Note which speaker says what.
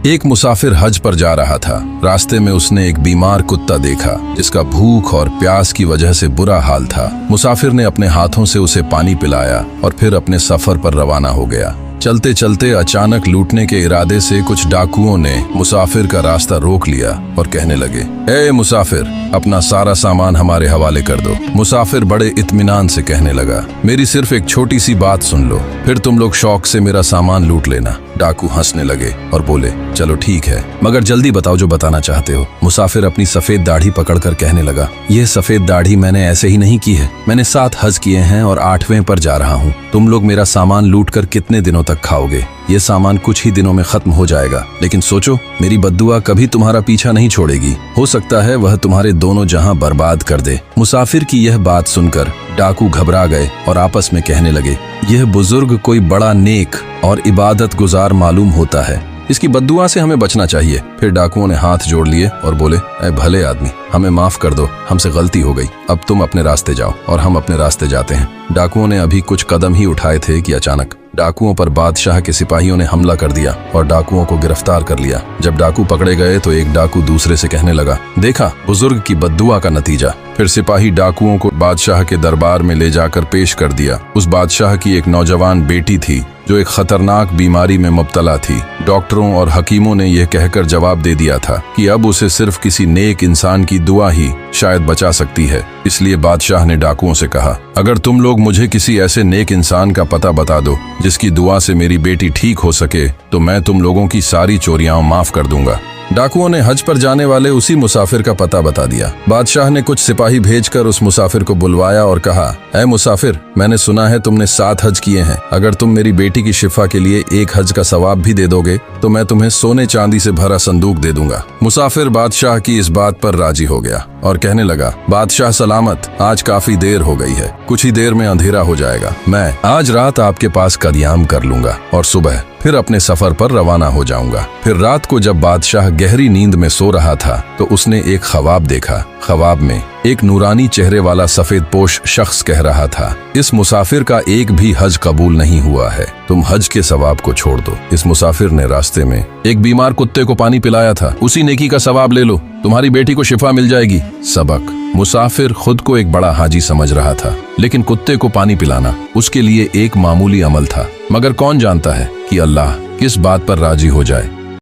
Speaker 1: एक मुसाफिर हज पर जा रहा था। रास्ते में उसने एक बीमार कुत्ता देखा जिसका भूख और प्यास की वजह से बुरा हाल था। मुसाफिर ने अपने हाथों से उसे पानी पिलाया और फिर अपने सफर पर रवाना हो गया। चलते चलते अचानक लूटने के इरादे से कुछ डाकुओं ने मुसाफिर का रास्ता रोक लिया और कहने लगे, ए मुसाफिर, अपना सारा सामान हमारे हवाले कर दो। मुसाफिर बड़े इत्मीनान से कहने लगा, मेरी सिर्फ एक छोटी सी बात सुन लो, फिर तुम लोग शौक से मेरा सामान लूट लेना। डाकू हंसने लगे और बोले, चलो ठीक है, मगर जल्दी बताओ जो बताना चाहते हो। मुसाफिर अपनी सफेद दाढ़ी पकड़कर कहने लगा, यह सफेद दाढ़ी मैंने ऐसे ही नहीं की है। मैंने 7 हज किए हैं और 8वें पर जा रहा हूँ। तुम लोग मेरा सामान लूट कर कितने दिनों तक खाओगे? ये सामान कुछ ही दिनों में खत्म हो जाएगा, लेकिन सोचो, मेरी बद्दुआ कभी तुम्हारा पीछा नहीं छोड़ेगी। हो सकता है वह तुम्हारे दोनों जहां बर्बाद कर दे। मुसाफिर की यह बात सुनकर डाकू घबरा गए और आपस में कहने लगे, यह बुजुर्ग कोई बड़ा नेक और इबादत गुजार मालूम होता है, इसकी बद्दुआ से हमें बचना चाहिए। फिर डाकुओं ने हाथ जोड़ लिए और बोले, ऐ भले आदमी, हमें माफ कर दो, हमसे गलती हो गई। अब तुम अपने रास्ते जाओ और हम अपने रास्ते जाते हैं। डाकुओं ने अभी कुछ कदम ही उठाए थे कि अचानक डाकुओं पर बादशाह के सिपाहियों ने हमला कर दिया और डाकुओं को गिरफ्तार कर लिया। जब डाकू पकड़े गए तो एक डाकू दूसरे से कहने लगा, देखा बुजुर्ग की बद्दुआ का नतीजा। फिर सिपाही डाकुओं को बादशाह के दरबार में ले जाकर पेश कर दिया। उस बादशाह की एक नौजवान बेटी थी जो एक खतरनाक बीमारी में मुब्तला थी। डॉक्टरों और हकीमों ने यह कहकर जवाब दे दिया था कि अब उसे सिर्फ किसी नेक इंसान की दुआ ही शायद बचा सकती है। इसलिए बादशाह ने डाकुओं से कहा, अगर तुम लोग मुझे किसी ऐसे नेक इंसान का पता बता दो जिसकी दुआ से मेरी बेटी ठीक हो सके, तो मैं तुम लोगों की सारी चोरियां माफ कर दूंगा। डाकुओं ने हज पर जाने वाले उसी मुसाफिर का पता बता दिया। बादशाह ने कुछ सिपाही भेजकर उस मुसाफिर को बुलवाया और कहा, ऐ मुसाफिर, मैंने सुना है तुमने 7 हज किए हैं। अगर तुम मेरी बेटी की शिफा के लिए 1 हज का सवाब भी दे दोगे तो मैं तुम्हें सोने चांदी से भरा संदूक दे दूंगा। मुसाफिर बादशाह की इस बात पर राजी हो गया और कहने लगा, बादशाह सलामत, आज काफी देर हो गई है, कुछ ही देर में अंधेरा हो जाएगा। मैं आज रात आपके पास कदयाम कर लूंगा और सुबह फिर अपने सफर पर रवाना हो जाऊंगा। फिर रात को जब बादशाह गहरी नींद में सो रहा था तो उसने एक ख्वाब देखा। ख्वाब में एक नूरानी चेहरे वाला सफेद पोश शख्स कह रहा था, इस मुसाफिर का एक भी हज कबूल नहीं हुआ है, तुम हज के सवाब को छोड़ दो। इस मुसाफिर ने रास्ते में एक बीमार कुत्ते को पानी पिलाया था, उसी नेकी का सवाब ले लो, तुम्हारी बेटी को शिफा मिल जाएगी। सबक, मुसाफिर खुद को एक बड़ा हाजी समझ रहा था, लेकिन कुत्ते को पानी पिलाना उसके लिए एक मामूली अमल था। मगर कौन जानता है कि अल्लाह किस बात पर राजी हो जाए।